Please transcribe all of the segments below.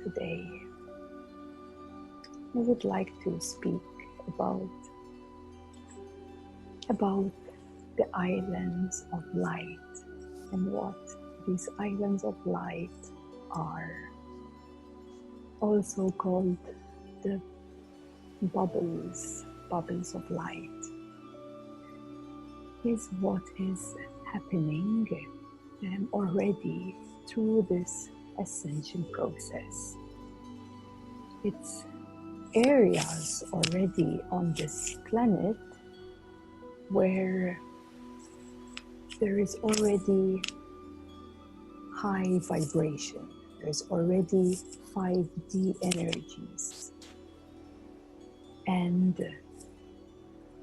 today, I would like to speak about the islands of light and what these islands of light are, also called the bubbles of light, is what is happening already through this ascension process. It's areas already on this planet where there is already high vibration. There's already 5D energies. And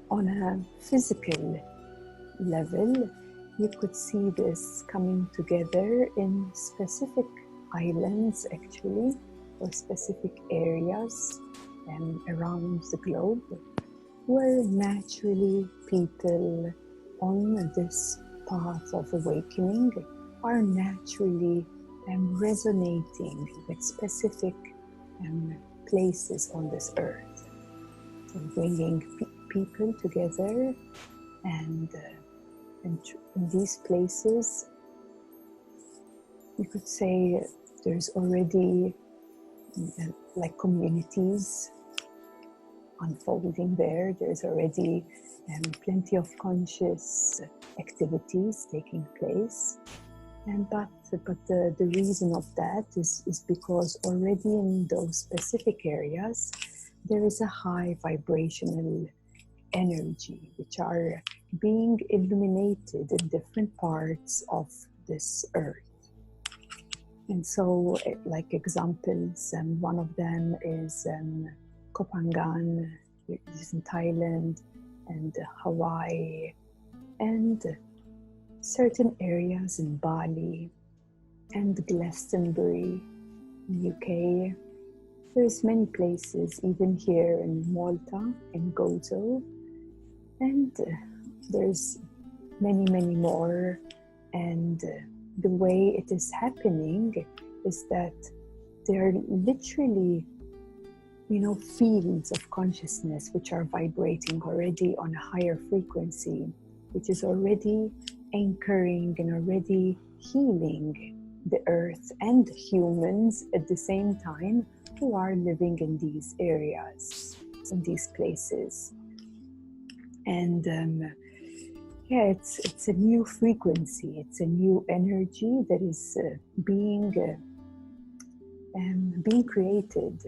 on a physical level, you could see this coming together in specific islands, actually, or specific areas around the globe, where naturally people on this path of awakening are naturally resonating with specific places on this earth. So bringing people together, and in these places, you could say there's already like communities unfolding there. There's already plenty of conscious activities taking place. But the reason of that is because already in those specific areas, there is a high vibrational energy which are being illuminated in different parts of this earth. And so, like examples, one of them is Kopangan, which is in Thailand, and Hawaii, and certain areas in Bali and Glastonbury in UK. There's many places, even here in Malta, in Gozo, and there's many more. And the way it is happening is that there are literally, fields of consciousness which are vibrating already on a higher frequency, which is already anchoring and already healing the earth and humans at the same time who are living in these areas, in these places. And it's a new frequency, it's a new energy that is being created.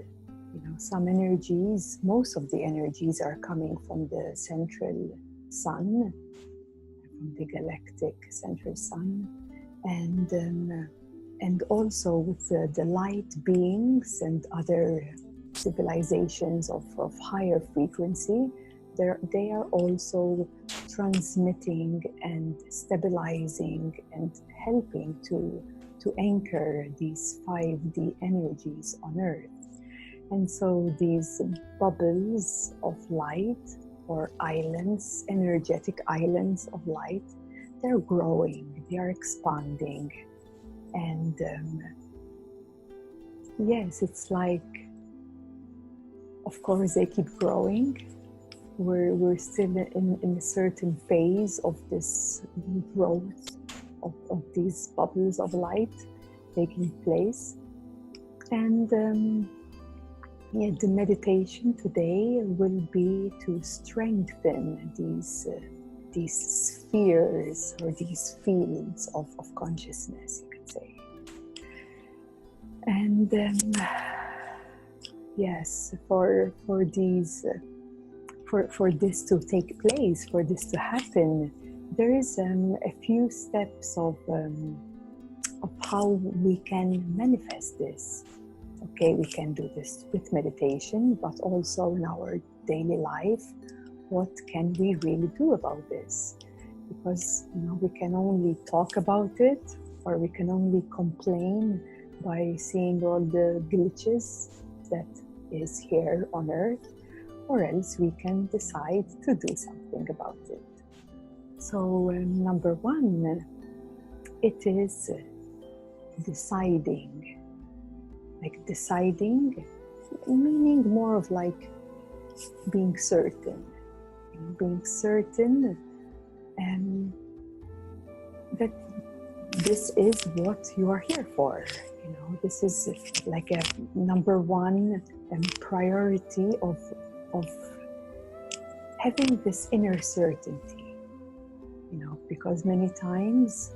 Some energies, most of the energies are coming from the central sun, from the galactic central sun, and also with the light beings and other civilizations of higher frequency. They are also transmitting and stabilizing and helping to anchor these 5D energies on Earth. And so these bubbles of light, or islands, energetic islands of light, they're growing, they are expanding. And yes, it's like, of course, they keep growing. We're still in a certain phase of this growth of these bubbles of light taking place. And the meditation today will be to strengthen these spheres or these fields of consciousness, you could say. And yes, for this to take place, for this to happen, there is a few steps of how we can manifest this. Okay, we can do this with meditation, but also in our daily life. What can we really do about this? Because we can only talk about it, or we can only complain by seeing all the glitches that is here on Earth, or else we can decide to do something about it. So number one, it is deciding like deciding, meaning more of like being certain, being certain that this is what you are here for. This is like a number one priority of having this inner certainty, because many times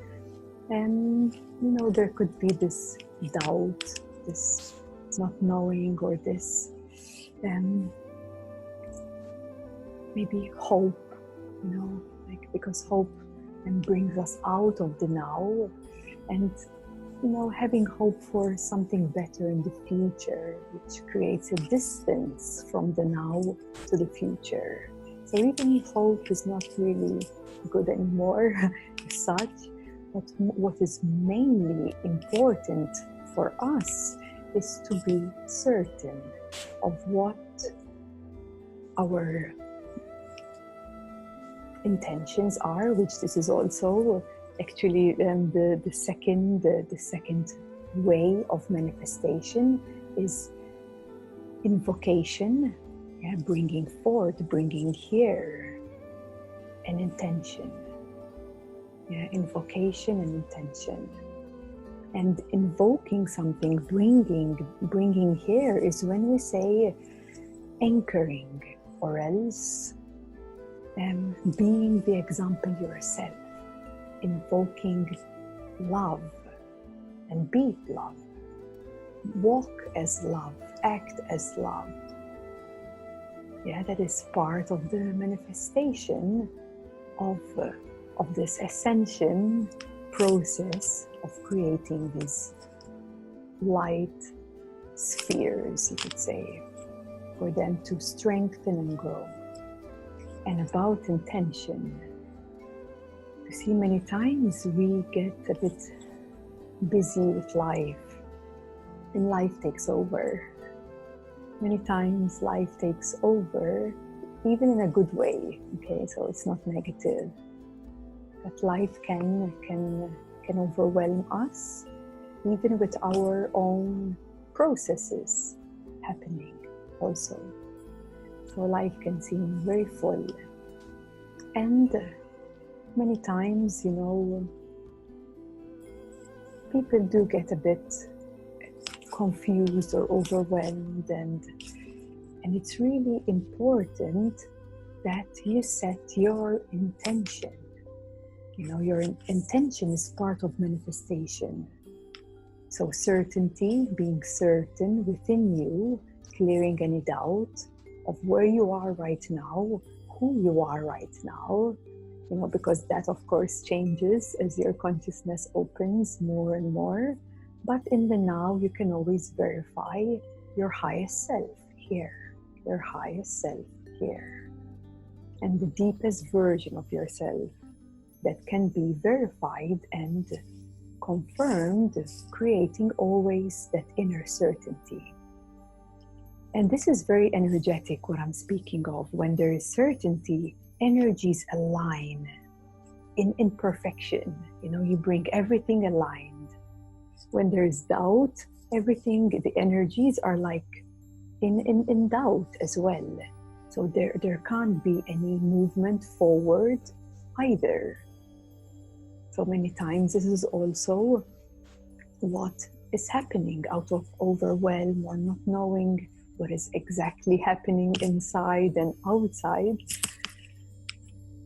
there could be this doubt, this not knowing, or this maybe hope, because hope brings us out of the now, and having hope for something better in the future, which creates a distance from the now to the future. So even hope is not really good anymore as such, but what is mainly important for us is to be certain of what our intentions are, which this is also actually the second way of manifestation is invocation, bringing forth, bringing here an intention, invocation and intention. And invoking something, bringing here is when we say anchoring, or else being the example yourself, invoking love and be love, walk as love, act as love. That is part of the manifestation of this ascension process of creating these light spheres, you could say, for them to strengthen and grow. And about intention, you see, many times we get a bit busy with life, and life takes over. Many times life takes over, even in a good way, okay? So it's not negative. But life can overwhelm us, even with our own processes happening also. So life can seem very full. And many times, people do get a bit confused or overwhelmed, and it's really important that you set your intention. Your intention is part of manifestation. So certainty, being certain within you, clearing any doubt of where you are right now, who you are right now, because that of course changes as your consciousness opens more and more. But in the now, you can always verify your highest self here, your highest self here, and the deepest version of yourself that can be verified and confirmed, creating always that inner certainty. And this is very energetic, what I'm speaking of. When there is certainty, energies align in perfection. You bring everything aligned. When there is doubt, everything, the energies are like in doubt as well. So there can't be any movement forward either. So many times this is also what is happening out of overwhelm or not knowing what is exactly happening inside and outside.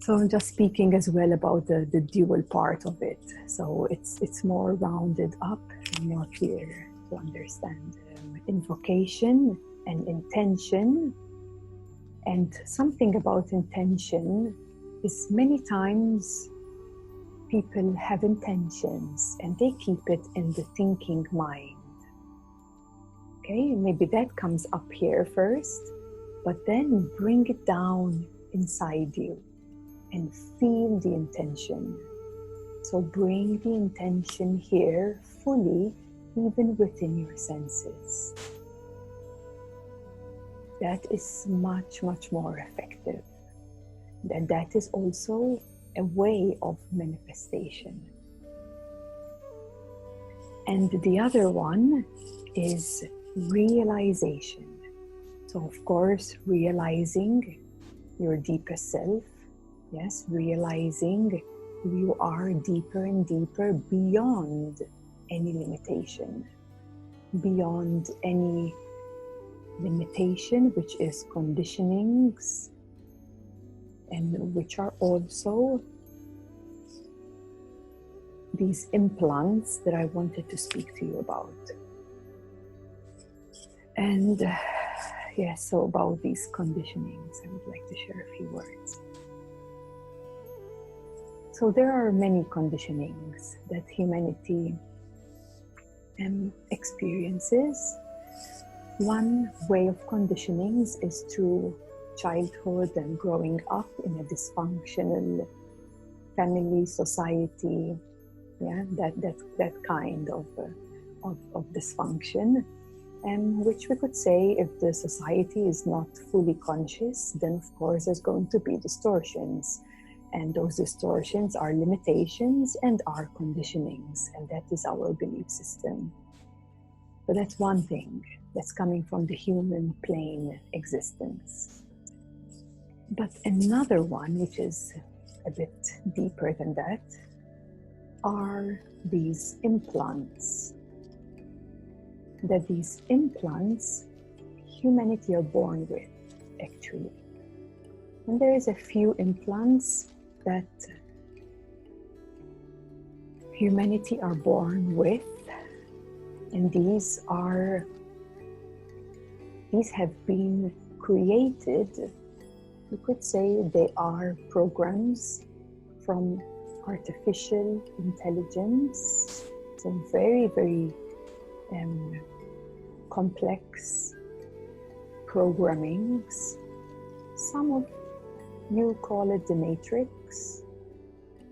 So I'm just speaking as well about the dual part of it. So it's more rounded up and more clear to understand. Invocation and intention. And something about intention is many times people have intentions and they keep it in the thinking mind. Okay, maybe that comes up here first, but then bring it down inside you and feel the intention. So bring the intention here fully, even within your senses. That is much, much more effective. And that is also a way of manifestation. And the other one is realization. So of course, realizing your deepest self, yes, realizing who you are deeper and deeper beyond any limitation, beyond any limitation, which is conditionings, and which are also these implants that I wanted to speak to you about. And yes, so about these conditionings, I would like to share a few words. So there are many conditionings that humanity experiences. One way of conditionings is through childhood and growing up in a dysfunctional family, society, that kind of dysfunction, which we could say, if the society is not fully conscious, then of course there's going to be distortions, and those distortions are limitations and are conditionings, and that is our belief system. So that's one thing that's coming from the human plane existence. But another one, which is a bit deeper than that, are these implants. That these implants humanity are born with, actually. And there is a few implants that humanity are born with, and these have been created. You could say they are programs from artificial intelligence, some very, very complex programmings. Some of you call it the matrix,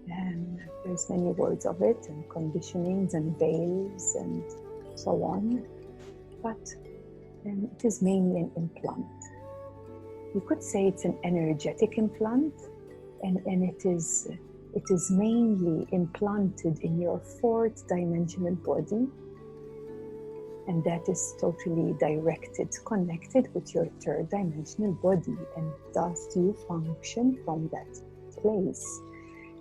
and there's many words of it, and conditionings and veils and so on, but it is mainly an implant. You could say it's an energetic implant, and it is mainly implanted in your fourth dimensional body, and that is totally connected with your third dimensional body, and thus you function from that place.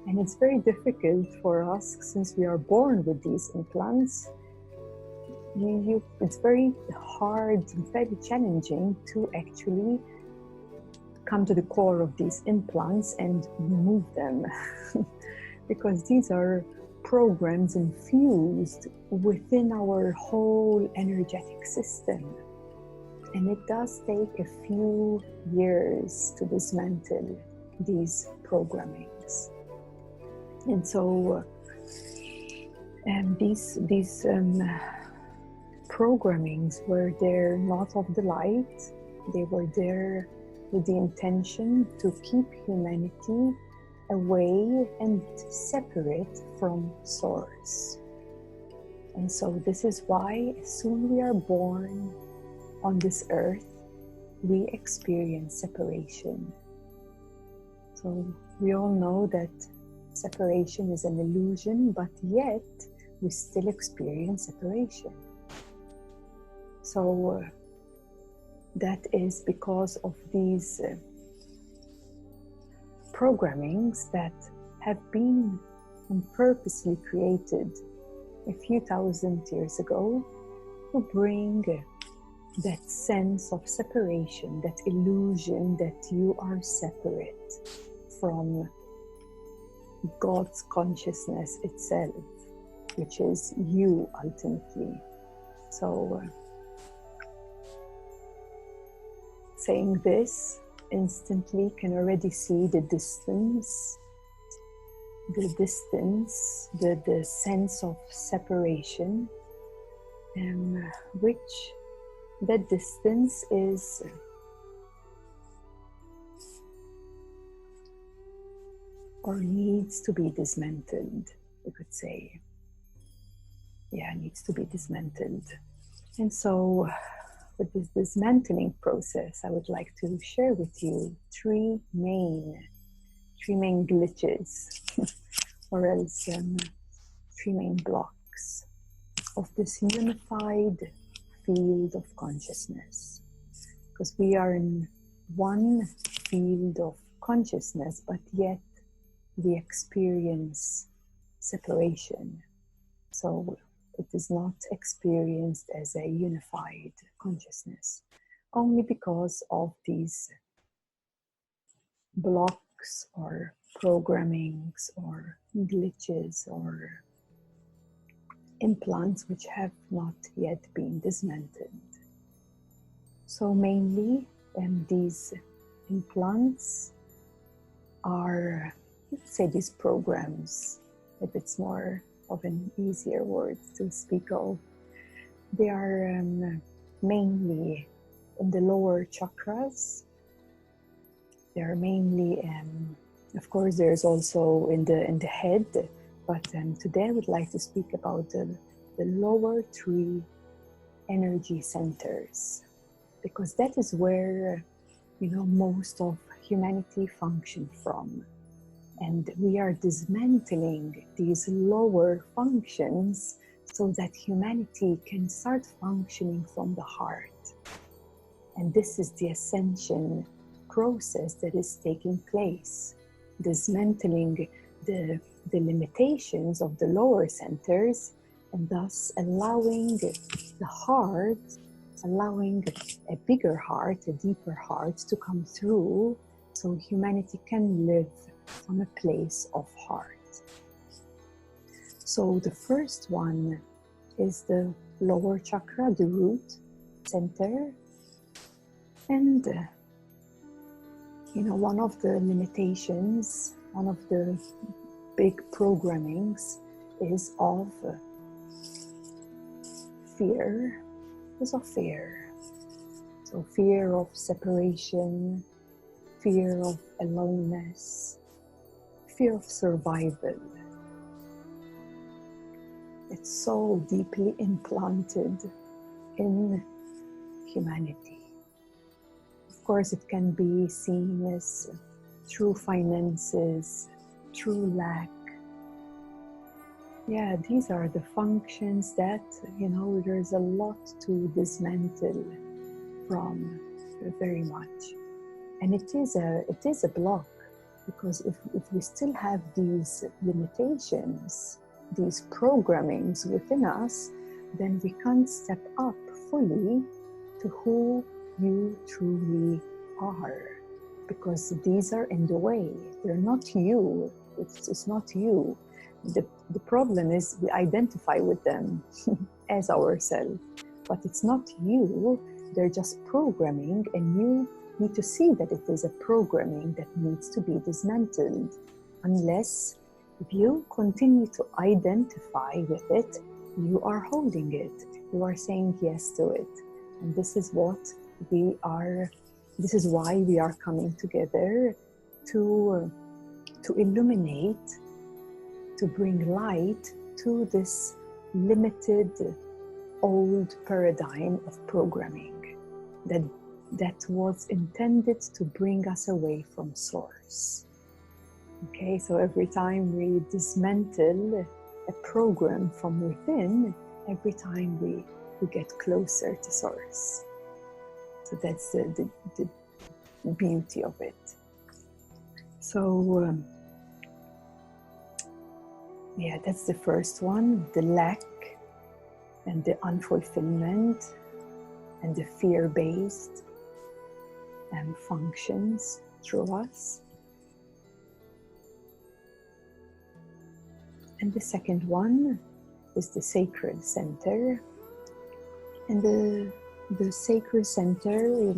And it's very difficult for us, since we are born with these implants. It's very hard, very challenging to actually come to the core of these implants and remove them because these are programs infused within our whole energetic system, and it does take a few years to dismantle these programmings. And so these programmings were there not of the light. They were there with the intention to keep humanity away and separate from source. And so this is why as soon we are born on this earth, we experience separation. So we all know that separation is an illusion, but yet we still experience separation. So that is because of these programmings that have been purposely created a few thousand years ago to bring that sense of separation, that illusion that you are separate from God's consciousness itself, which is you ultimately. So saying this, instantly can already see the distance, the sense of separation, which that distance is or needs to be dismantled, you could say. Yeah, needs to be dismantled. And so with this dismantling process, I would like to share with you three main glitches or else three main blocks. of this unified field of consciousness. Because we are in one field of consciousness, but yet we experience separation. So it is not experienced as a unified consciousness, only because of these blocks or programmings or glitches or implants which have not yet been dismantled. So mainly these implants are, let's say, these programs, if it's more of an easier word to speak of, they are mainly in the lower chakras. They are mainly, of course, there's also in the head, but today I would like to speak about the lower three energy centers, because that is where, most of humanity function from. And we are dismantling these lower functions so that humanity can start functioning from the heart. And this is the Ascension process that is taking place, dismantling the limitations of the lower centers, and thus allowing the heart, allowing a bigger heart, a deeper heart to come through, so humanity can live from a place of heart. So the first one is the lower chakra, the root center. And one of the limitations, one of the big programmings is of fear. So fear of separation, fear of aloneness, fear of survival. It's so deeply implanted in humanity. Of course, it can be seen as through finances, through lack. Yeah, these are the functions that, there's a lot to dismantle from, very much. And it is a block, because if we still have these limitations, these programmings within us, then we can't step up fully to who you truly are, because these are in the way. They're not you. It's not you. The problem is we identify with them as ourselves, but it's not you. They're just programming, and you need to see that it is a programming that needs to be dismantled. Unless if you continue to identify with it, you are holding it. You are saying yes to it. And this is what we are, this is why we are coming together to illuminate, to bring light to this limited old paradigm of programming that was intended to bring us away from source. Okay, so every time we dismantle a program from within, every time we get closer to source. So that's the beauty of it. So that's the first one, the lack and the unfulfillment and the fear-based functions through us. And the second one is the sacred center. And the sacred center,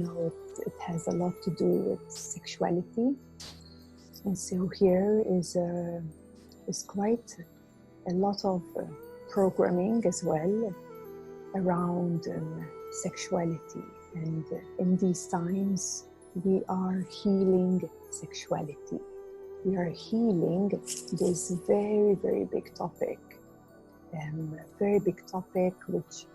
it has a lot to do with sexuality. And so here is quite a lot of programming as well around sexuality. And in these times, we are healing sexuality. We are healing this very, very big topic. Very big topic, which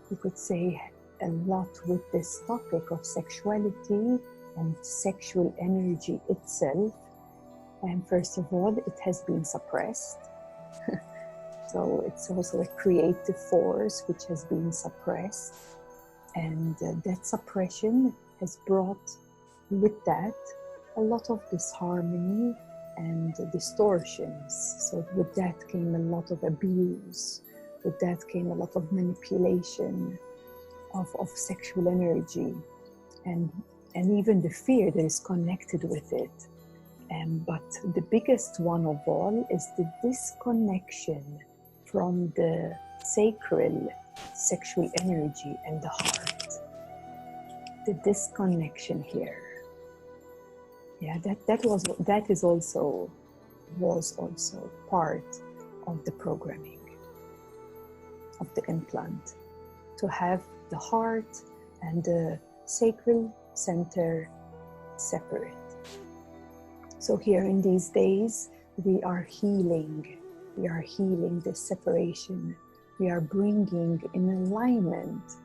you could say a lot with this topic of sexuality and sexual energy itself. And first of all, it has been suppressed So it's also a creative force which has been suppressed, and that suppression has brought with that a lot of disharmony and distortions. So with that came a lot of abuse, with that came a lot of manipulation of sexual energy, and even the fear that is connected with it. But the biggest one of all is the disconnection from the sacral sexual energy and the heart. The disconnection here. Yeah, that was also part of the programming of the implant, to have the heart and the sacral center separate. So here in these days, we are healing this separation. We are bringing in alignment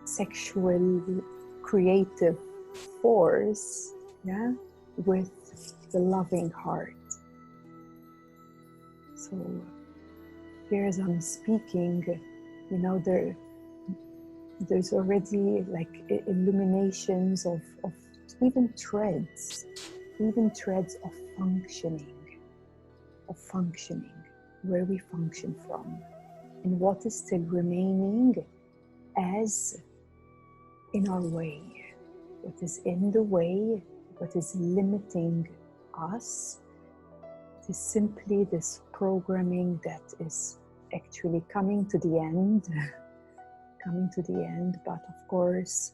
sexual creative force, yeah, with the loving heart. So here as I'm speaking, you know, there's already like illuminations of even threads of functioning, where we function from, and what is still remaining as in our way, what is in the way, what is limiting us. It is simply this programming that is actually coming to the end, but of course,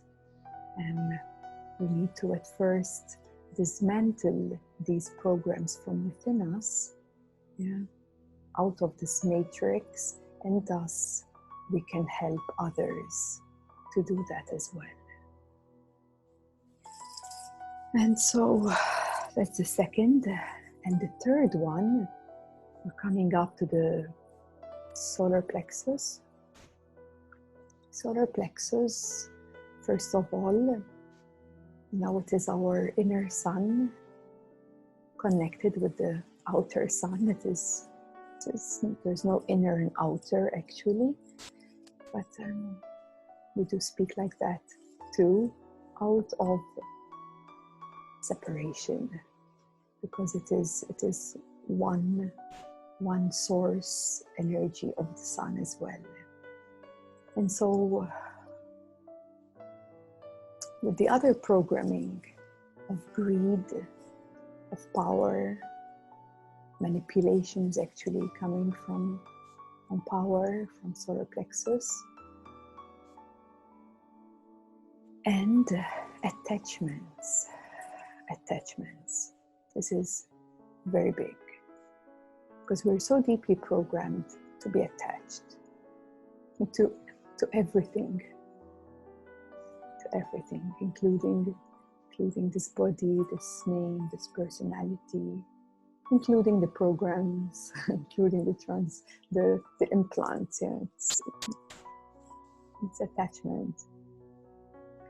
we need to at first dismantle these programs from within us, yeah, out of this matrix, and thus we can help others to do that as well. And so that's the second. And the third one, we're coming up to the solar plexus. Solar plexus, first of all, now it is our inner sun connected with the outer sun. There's no inner and outer actually, but we do speak like that too, out of separation, because it is one source energy of the sun as well. And so with the other programming of greed, of power, manipulations actually coming from power, from solar plexus, and attachments. This is very big, because we're so deeply programmed to be attached to everything, including this body, this name, this personality, including the programs, including the implants. Yeah, it's attachment.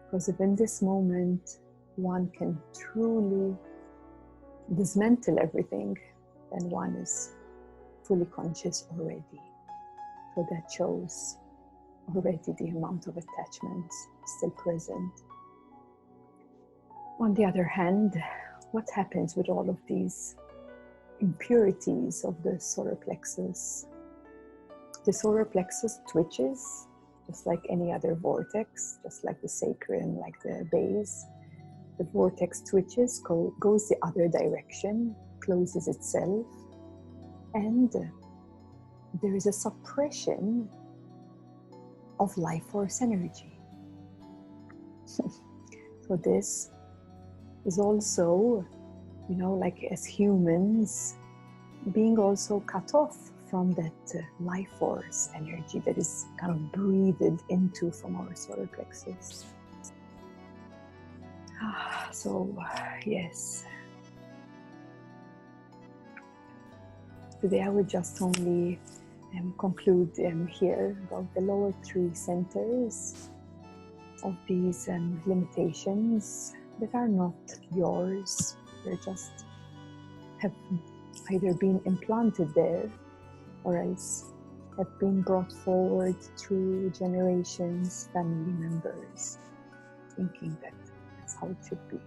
Because if in this moment one can truly dismantle everything, then one is fully conscious already. So that shows already the amount of attachments still present. On the other hand, what happens with all of these impurities of the solar plexus? The solar plexus twitches just like any other vortex, just like the sacral and like the base. The vortex twitches, goes the other direction, closes itself, and there is a suppression of life force energy. So this is also, you know, like as humans, being also cut off from that life force energy that is kind of breathed into from our solar plexus. So, yes. Today I will just only conclude here about the lower three centers of these limitations that are not yours. They just have either been implanted there or else have been brought forward through generations, family members, thinking that that's how it should be.